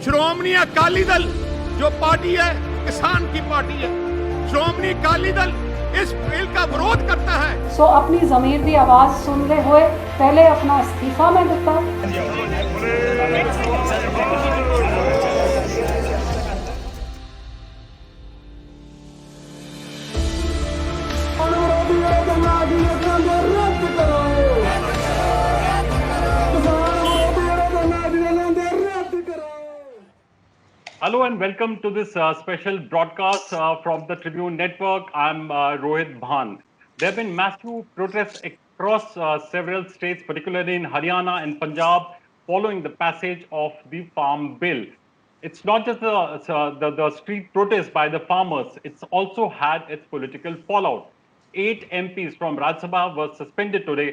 श्रोमणी अकाली दल जो पार्टी है किसान की पार्टी है, श्रोमणी अकाली दल इस बिल का विरोध करता है। सो अपनी ज़मीर की आवाज़ सुनते हुए पहले अपना इस्तीफा मैं दिता। Hello and welcome to this special broadcast from the Tribune Network. I'm Rohit Bhan. There have been massive protests across several states, particularly in Haryana and Punjab, following the passage of the Farm Bill. It's not just the street protests by the farmers, it's also had its political fallout. 8 MPs from Rajya Sabha were suspended today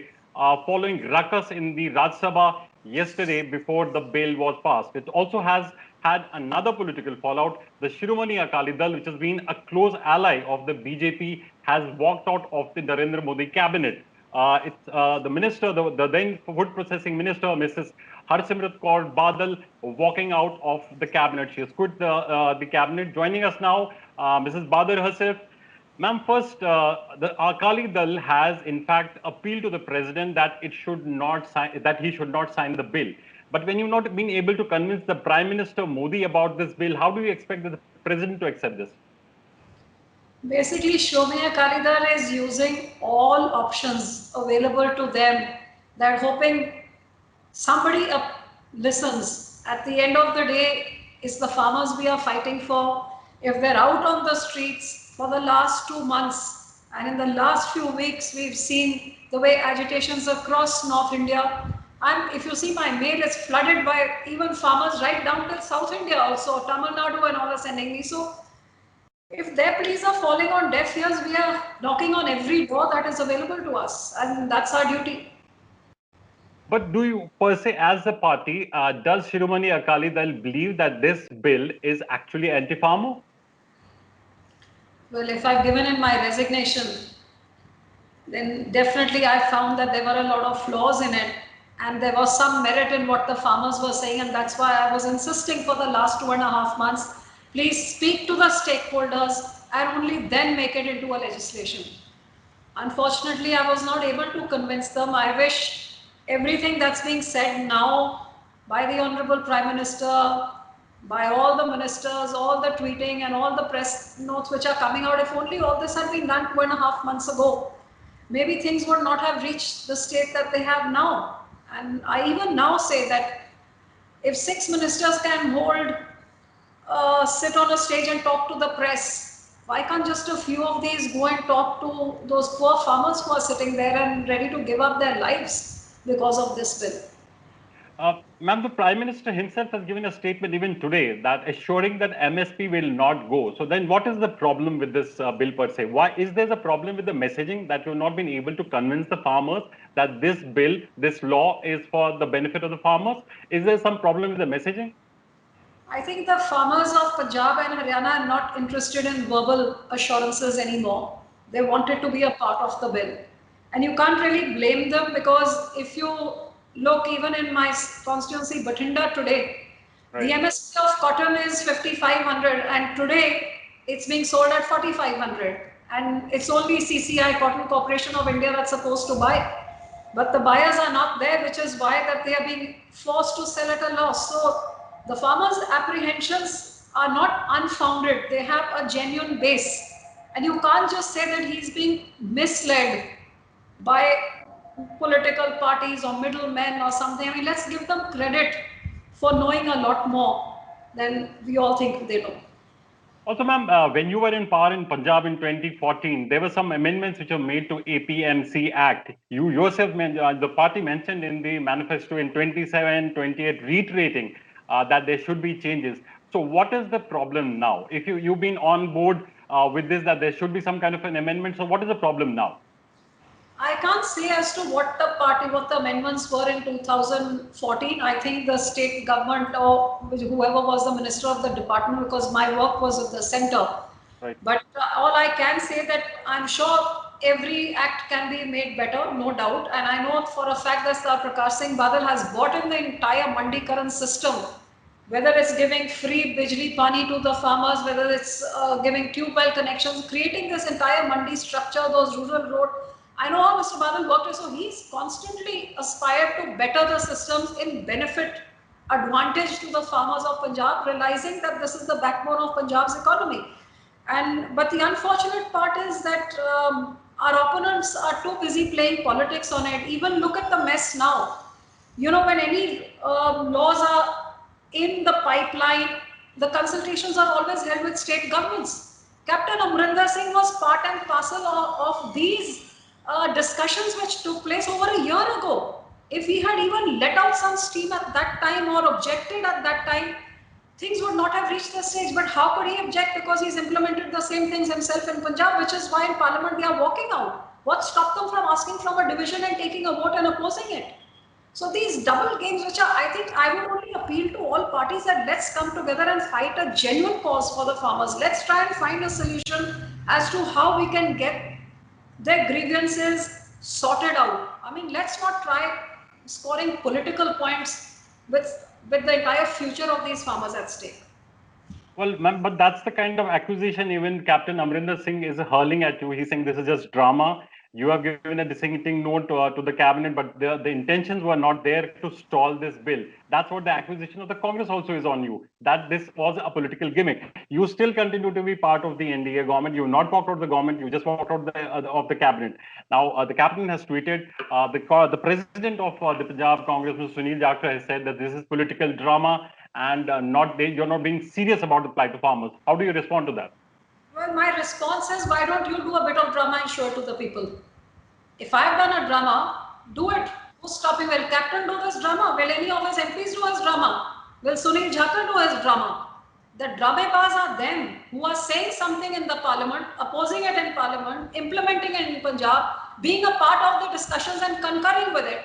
following ruckus in the Rajya Sabha yesterday before the bill was passed. It also has had another political fallout. The Shiromani Akali Dal, which has been a close ally of the BJP, has walked out of the Narendra Modi cabinet. The minister, the then food processing minister, Mrs. Harsimrat Kaur Badal, walking out of the cabinet. She has quit the cabinet. Joining us now, Mrs. Badal herself. Ma'am, first, the Akali Dal has in fact appealed to the president that he should not sign the bill. But when you've not been able to convince the Prime Minister Modi about this bill, how do you expect the president to accept this? Basically, Shiromani Akali Dal is using all options available to them. They're hoping somebody listens. At the end of the day, it's the farmers we are fighting for. If they're out on the streets for the last 2 months, and in the last few weeks, we've seen the way agitations across North India. And if you see my mail, it's flooded by even farmers right down to South India also, Tamil Nadu and all are sending me. So if their pleas are falling on deaf ears, we are knocking on every door that is available to us, and that's our duty. But do you, per se, as a party, does Shiromani Akali Dal believe that this bill is actually anti-farmer? Well, if I've given in my resignation, then definitely I found that there were a lot of flaws in it, and there was some merit in what the farmers were saying, and that's why I was insisting for the last 2.5 months, please speak to the stakeholders and only then make it into a legislation. Unfortunately, I was not able to convince them. I wish everything that's being said now by the Honorable Prime Minister, by all the ministers, all the tweeting and all the press notes which are coming out, if only all this had been done 2.5 months ago, maybe things would not have reached the state that they have now. And I even now say that if 6 ministers can sit on a stage and talk to the press, why can't just a few of these go and talk to those poor farmers who are sitting there and ready to give up their lives because of this bill? Ma'am, the Prime Minister himself has given a statement even today that assuring that MSP will not go. So then what is the problem with this bill per se? Why is there a problem with the messaging that you've not been able to convince the farmers that this bill, this law is for the benefit of the farmers? Is there some problem with the messaging? I think the farmers of Punjab and Haryana are not interested in verbal assurances anymore. They wanted to be a part of the bill. And you can't really blame them, because if you look even in my constituency, Bathinda today, the MSP of cotton is 5,500 and today it's being sold at 4,500. And it's only CCI, Cotton Corporation of India, that's supposed to buy. But the buyers are not there, which is why that they are being forced to sell at a loss. So the farmers' apprehensions are not unfounded. They have a genuine base. And you can't just say that he's being misled by political parties or middlemen or something. I mean, let's give them credit for knowing a lot more than we all think they know. Also, ma'am, when you were in power in Punjab in 2014, there were some amendments which were made to APMC Act. You yourself, the party mentioned in the manifesto in 27, 28, reiterating that there should be changes. So what is the problem now? If you've been on board with this, that there should be some kind of an amendment, so what is the problem now? I can't say as to what the amendments were in 2014. I think the state government or whoever was the minister of the department, because my work was with the center. Right. But all I can say that I'm sure every act can be made better, no doubt. And I know for a fact that Sir Prakash Singh Badal has bought in the entire Mandikaran system whether it's giving free bijli pani to the farmers, whether it's giving tube well connections, creating this entire mandi structure, those rural road. I know how Mr. Badal worked, so he's constantly aspired to better the systems in benefit, advantage to the farmers of Punjab, realizing that this is the backbone of Punjab's economy. But the unfortunate part is that our opponents are too busy playing politics on it. Even look at the mess now. You know, when any laws are in the pipeline, the consultations are always held with state governments. Captain Amrinder Singh was part and parcel of these discussions which took place over a year ago. If he had even let out some steam at that time or objected at that time, things would not have reached this stage. But how could he object? Because he's implemented the same things himself in Punjab, which is why in Parliament they are walking out. What stopped them from asking from a division and taking a vote and opposing it? So these double games, which are, I think I would only appeal to all parties that let's come together and fight a genuine cause for the farmers. Let's try and find a solution as to how we can get their grievances sorted out. I mean, let's not try scoring political points with the entire future of these farmers at stake. Well, ma'am, but that's the kind of accusation even Captain Amrinder Singh is hurling at you. He's saying this is just drama. You have given a dissenting note to the cabinet, but the intentions were not there to stall this bill. That's what the accusation of the Congress also is on you, that this was a political gimmick. You still continue to be part of the NDA government. You've not walked out of the government. You just walked out of the cabinet. Now, the captain has tweeted, the president of the Punjab Congress, Mr. Sunil Jakhar, has said that this is political drama and you're not being serious about the plight of farmers. How do you respond to that? Well, my response is, why don't you do a bit of drama and show it to the people? If I've done a drama, do it. Who's stopping? Will Captain do this drama? Will any of his MPs do his drama? Will Sunil Jakhar do his drama? The dramebaz are them who are saying something in the parliament, opposing it in parliament, implementing it in Punjab, being a part of the discussions and concurring with it,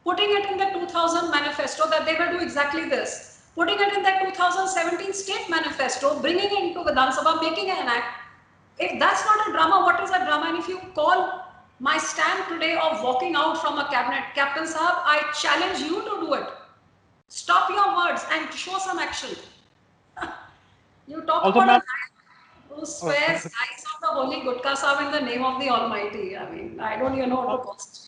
putting it in the 2000 manifesto that they will do exactly this. Putting it in the 2017 state manifesto, bringing it into Vidhan Sabha, making an act. If that's not a drama, what is a drama? And if you call my stand today of walking out from a cabinet, Captain Saab, I challenge you to do it. Stop your words and show some action. You talk also, about a guy who swears guys of the Holy Gutka Saab in the name of the Almighty. I mean, I don't even know what to call it.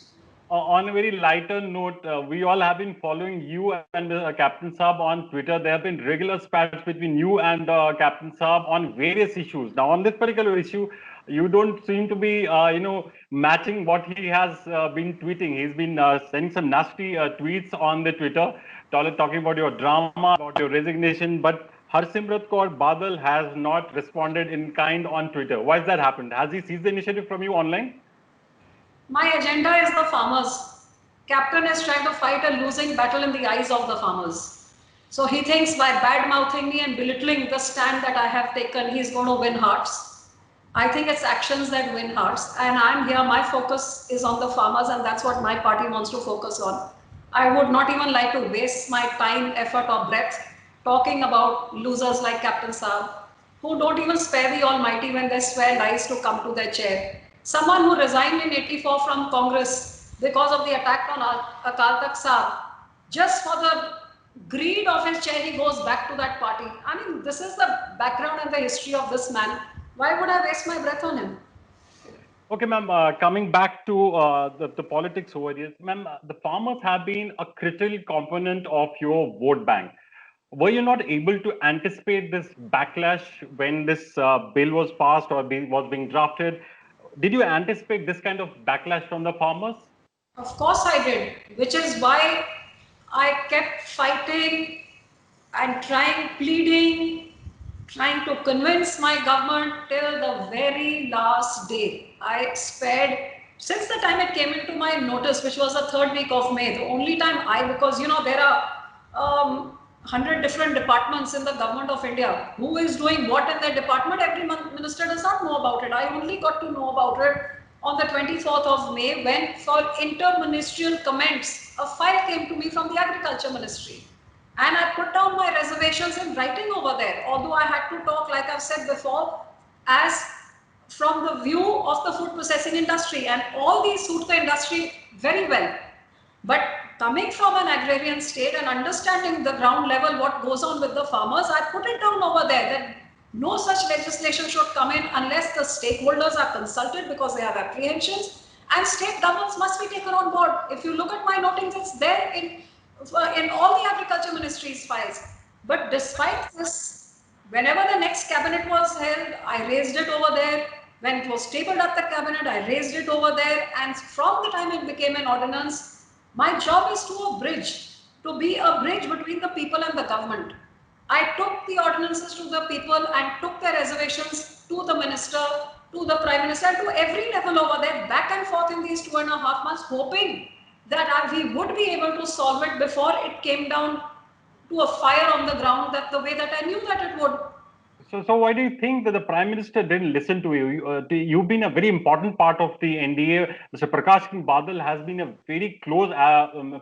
On a very lighter note, we all have been following you and Captain Saab on Twitter. There have been regular spats between you and Captain Saab on various issues. Now, on this particular issue, you don't seem to be, matching what he has been tweeting. He's been sending some nasty tweets on the Twitter, talking about your drama, about your resignation. But Harsimrat Kaur Badal has not responded in kind on Twitter. Why has that happened? Has he seized the initiative from you online? My agenda is the farmers. Captain is trying to fight a losing battle in the eyes of the farmers. So he thinks by bad-mouthing me and belittling the stand that I have taken, he's going to win hearts. I think it's actions that win hearts. And I'm here, my focus is on the farmers, and that's what my party wants to focus on. I would not even like to waste my time, effort or breath talking about losers like Captain Saab, who don't even spare the Almighty when they swear lies to come to their chair. Someone who resigned in '84 from Congress because of the attack on Akal Takht Saab, just for the greed of his chair, he goes back to that party. I mean, this is the background and the history of this man. Why would I waste my breath on him? Okay, ma'am, coming back to the politics over here, ma'am, the farmers have been a critical component of your vote bank. Were you not able to anticipate this backlash when this bill was passed or was being drafted? Did you anticipate this kind of backlash from the farmers? Of course I did, which is why I kept fighting and pleading, trying to convince my government till the very last day. I spared, since the time it came into my notice, which was the 3rd week of May, the only time because there are 100 different departments in the government of India. Who is doing what in their department? Every minister does not know about it. I only got to know about it on the 24th of May when, for inter-ministerial comments, a file came to me from the Agriculture Ministry. And I put down my reservations in writing over there. Although I had to talk, like I've said before, as from the view of the food processing industry. And all these suit the industry very well. But coming from an agrarian state and understanding the ground level, what goes on with the farmers, I put it down over there that no such legislation should come in unless the stakeholders are consulted because they have apprehensions, and state governments must be taken on board. If you look at my notings, it's there in all the agriculture ministry's files. But despite this, whenever the next cabinet was held, I raised it over there. When it was tabled at the cabinet, I raised it over there. And from the time it became an ordinance, my job is to be a bridge between the people and the government. I took the ordinances to the people and took their reservations to the minister, to the prime minister, to every level over there, back and forth in these 2.5 months, hoping that we would be able to solve it before it came down to a fire on the ground, that the way that I knew that it would. So why do you think that the Prime Minister didn't listen to you? You've been a very important part of the NDA. Mr. Prakash Singh Badal has been a very close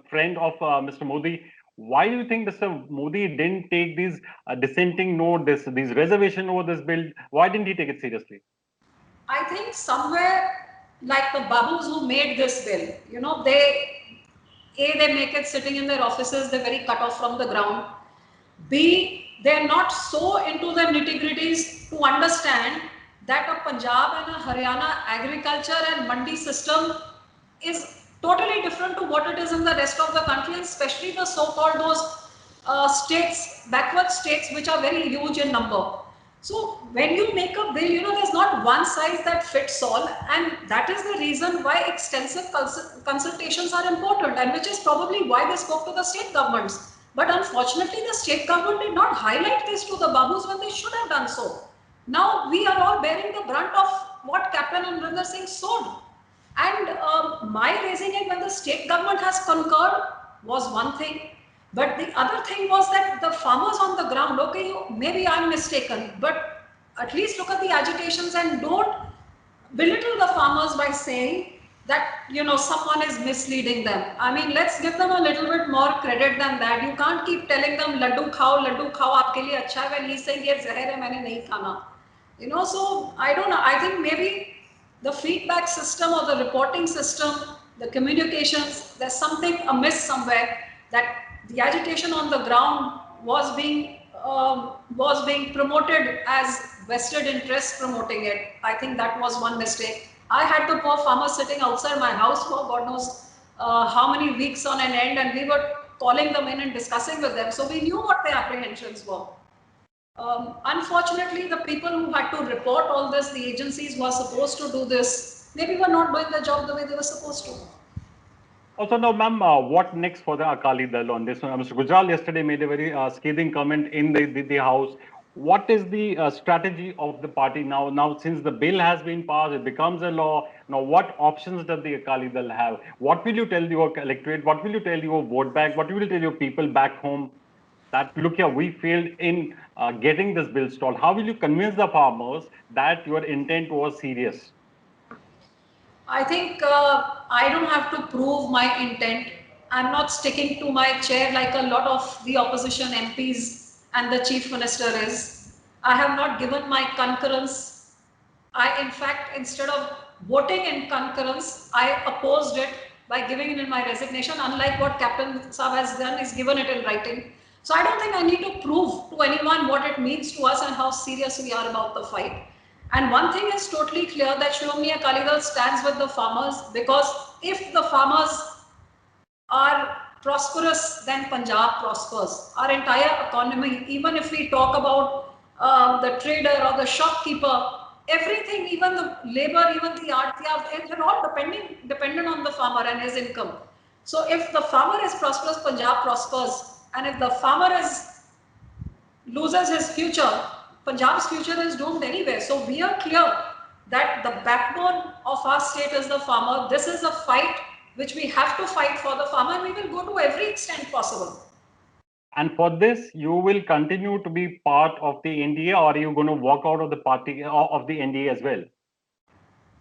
friend of Mr. Modi. Why do you think Mr. Modi didn't take these dissenting note, these reservation over this bill? Why didn't he take it seriously? I think somewhere like the babus who made this bill, they make it sitting in their offices, they're very cut off from the ground. B, they're not so into the nitty-gritties to understand that a Punjab and a Haryana agriculture and mandi system is totally different to what it is in the rest of the country, and especially the so-called those states, backward states, which are very huge in number. So when you make a bill, there's not one size that fits all, and that is the reason why extensive consultations are important, and which is probably why they spoke to the state governments. But unfortunately, the state government did not highlight this to the babus when they should have done so. Now we are all bearing the brunt of what Captain Amrinder Singh sowed. And my raising it when the state government has concurred was one thing. But the other thing was that the farmers on the ground, okay, maybe I'm mistaken, but at least look at the agitations and don't belittle the farmers by saying that, someone is misleading them. I mean, let's give them a little bit more credit than that. You can't keep telling them, laddu khao, aapke liye acha hai, when he's saying, ye zahar hai, maine nahi khana. So I don't know. I think maybe the feedback system or the reporting system, the communications, there's something amiss somewhere, that the agitation on the ground was being promoted as vested interests promoting it. I think that was one mistake. I had the poor farmers sitting outside my house for God knows how many weeks on an end, and we were calling them in and discussing with them. So we knew what their apprehensions were. Unfortunately, the people who had to report all this, the agencies who are supposed to do this, maybe were not doing the job the way they were supposed to. Also, now, ma'am, what next for the Akali Dal on this? Mr. Gujral yesterday made a very scathing comment in the House. What is the strategy of the party now? Now, since the bill has been passed, it becomes a law. Now, what options does the Akali Dal have? What will you tell your electorate? What will you tell your vote bank? What will you tell your people back home? That, look here, we failed in getting this bill stalled. How will you convince the farmers that your intent was serious? I think I don't have to prove my intent. I'm not sticking to my chair like a lot of the opposition MPs and the Chief Minister is. I have not given my concurrence. In fact, instead of voting in concurrence, I opposed it by giving it in my resignation, unlike what Captain Saab has done, is given it in writing. So I don't think I need to prove to anyone what it means to us and how serious we are about the fight. And one thing is totally clear, that Shiromani Akali Dal stands with the farmers, because if the farmers are prosperous, then Punjab prospers. Our entire economy, even if we talk about the trader or the shopkeeper, everything, even the labor, even the artiya, they're all dependent on the farmer and his income. So if the farmer is prosperous, Punjab prospers. And if the farmer loses his future, Punjab's future is doomed anyway. So we are clear that the backbone of our state is the farmer. This is a fight which we have to fight for the farmer, and we will go to every extent possible. And for this, you will continue to be part of the NDA, or are you going to walk out of the party of the NDA as well?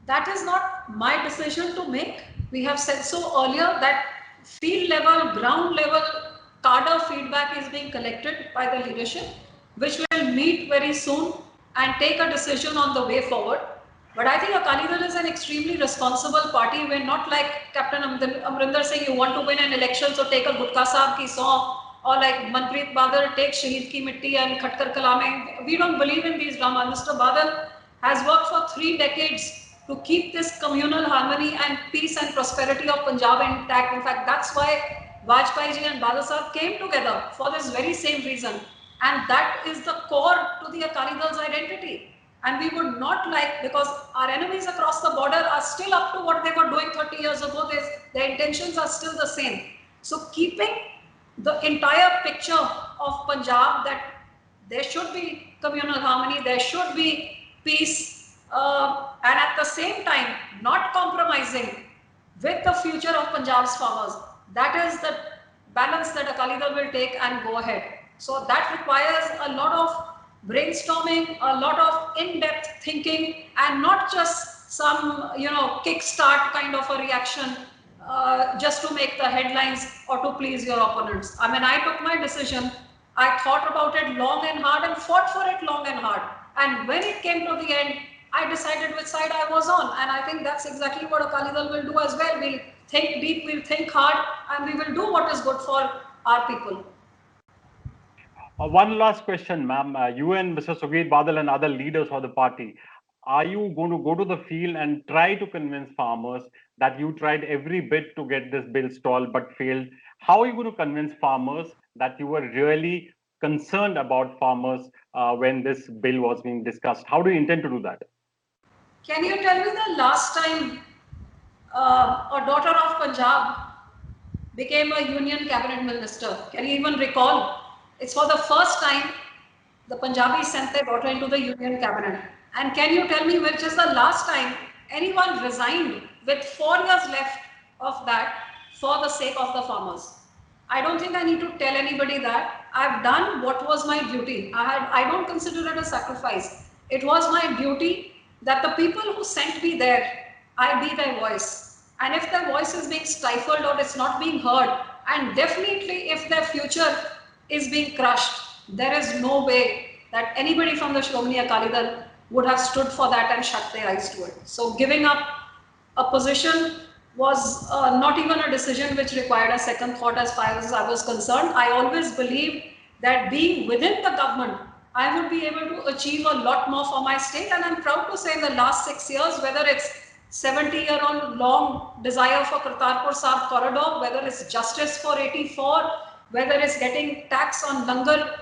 That is not my decision to make. We have said so earlier that field level, ground level, cadre feedback is being collected by the leadership, which will meet very soon and take a decision on the way forward. But I think Akali Dal is an extremely responsible party. We're not like Captain Amrinder saying you want to win an election, so take a Gutka Saab ki song, or like Manpreet Badal, take Shaheed Ki Mitti and Khatkar Kalame. We don't believe in these dramas. Mr. Badal has worked for 3 decades to keep this communal harmony and peace and prosperity of Punjab intact. In fact, that's why Vajpayee ji and Badal Sahab came together for this very same reason. And that is the core to the Akali Dal's identity. And we would not like, because our enemies across the border are still up to what they were doing 30 years ago. Their intentions are still the same. So keeping the entire picture of Punjab, that there should be communal harmony, there should be peace, and at the same time not compromising with the future of Punjab's farmers. That is the balance that Akali Dal will take and go ahead. So that requires a lot of brainstorming, a lot of in-depth thinking, and not just some, kickstart kind of a reaction just to make the headlines or to please your opponents. I mean, I took my decision. I thought about it long and hard and fought for it long and hard. And when it came to the end, I decided which side I was on. And I think that's exactly what Akali Dal will do as well. We'll think deep, we'll think hard, and we will do what is good for our people. One last question, ma'am. You and Mr. Sukhbir Badal and other leaders of the party, are you going to go to the field and try to convince farmers that you tried every bit to get this bill stalled but failed? How are you going to convince farmers that you were really concerned about farmers when this bill was being discussed? How do you intend to do that? Can you tell me the last time a daughter of Punjab became a union cabinet minister? Can you even recall? It's for the first time the Punjabis sent their daughter into the union cabinet. And can you tell me which is the last time anyone resigned with 4 years left of that for the sake of the farmers? I don't think I need to tell anybody that. I've done what was my duty. I don't consider it a sacrifice. It was my duty that the people who sent me there, I be their voice. And if their voice is being stifled or it's not being heard, and definitely if their future is being crushed, there is no way that anybody from the Shiromani Akali Dal would have stood for that and shut their eyes to it. So giving up a position was not even a decision which required a second thought as far as I was concerned. I always believed that being within the government, I would be able to achieve a lot more for my state. And I'm proud to say in the last 6 years, whether it's 70-year-old long desire for Kartarpur Sahib corridor, whether it's justice for 84, whether it's getting tax on langar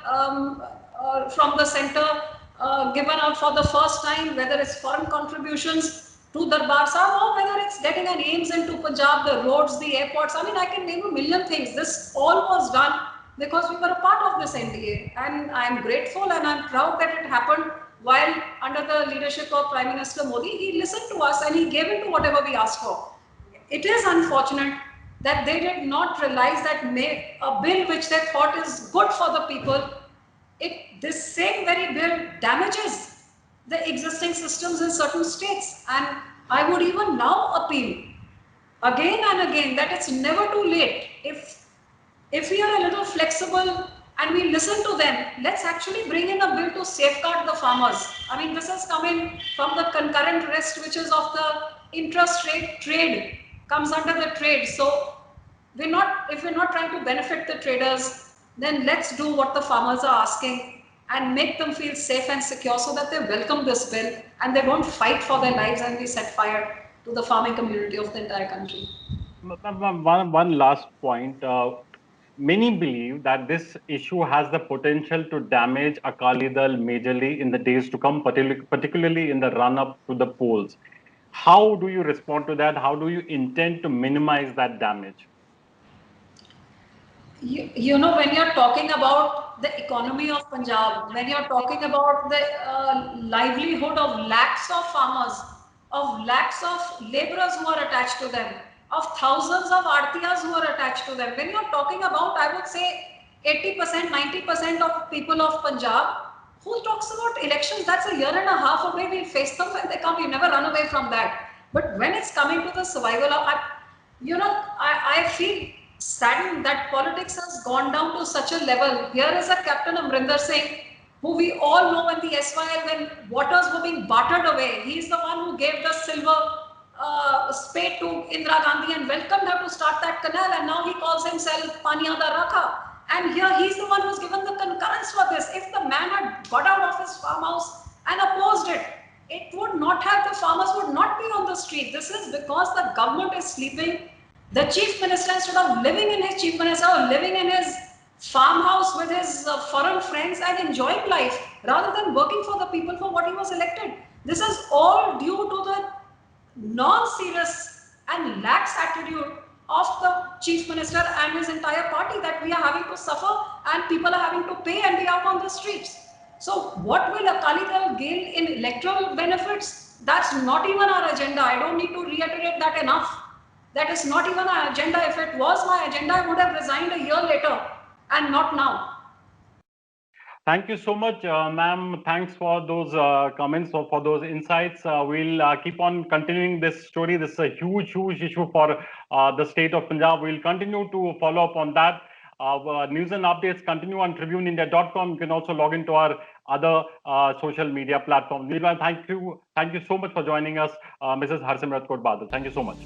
from the center given out for the first time, whether it's foreign contributions to Darbar Sahib, or whether it's getting an AIIMS into Punjab, the roads, the airports. I mean, I can name a million things. This all was done because we were a part of this NDA. And I'm grateful and I'm proud that it happened while under the leadership of Prime Minister Modi. He listened to us and he gave into whatever we asked for. It is unfortunate that they did not realize that a bill which they thought is good for the people, this same very bill damages the existing systems in certain states. And I would even now appeal again and again that it's never too late. If we are a little flexible and we listen to them, let's actually bring in a bill to safeguard the farmers. I mean, this is coming from the concurrent risk, which is of the interest rate trade, comes under the trade. So if we're not trying to benefit the traders, then let's do what the farmers are asking and make them feel safe and secure so that they welcome this bill and they don't fight for their lives and we set fire to the farming community of the entire country. One last point. Many believe that this issue has the potential to damage Akali Dal majorly in the days to come, particularly in the run-up to the polls. How do you respond to that? How do you intend to minimize that damage? You know, when you're talking about the economy of Punjab, when you're talking about the livelihood of lakhs of farmers, of lakhs of laborers who are attached to them, of thousands of artiyas who are attached to them, when you're talking about, I would say, 80%, 90% of people of Punjab, who talks about elections? That's a year and a half away. We'll face them when they come. You never run away from that. But when it's coming to the survival of, I feel saddened that politics has gone down to such a level. Here is a Captain Amrinder Singh who we all know when the SYL, when waters were being bartered away, he's the one who gave the silver spade to Indira Gandhi and welcomed her to start that canal, and now he calls himself Paniada Rakha. And here he's the one who's given the concurrence for this. If the man had got out of his farmhouse and opposed it, it would not have, the farmers would not be on the street. This is because the government is sleeping. The chief minister, instead of living in his chief minister or living in his farmhouse with his foreign friends and enjoying life, rather than working for the people for what he was elected. This is all due to the non-serious and lax attitude of the chief minister and his entire party, that we are having to suffer and people are having to pay and we are on the streets. So what will Akali Dal gain in electoral benefits? That's not even our agenda. I don't need to reiterate that enough. That is not even our agenda. If it was my agenda, I would have resigned a year later and not now. Thank you so much, ma'am. Thanks for those comments, for those insights. We'll keep on continuing this story. This is a huge, huge issue for the state of Punjab. We'll continue to follow up on that. News and updates continue on TribuneIndia.com. You can also log into our other social media platforms. Meanwhile, thank you so much for joining us, Mrs. Harsimrat Kaur Badal. Thank you so much.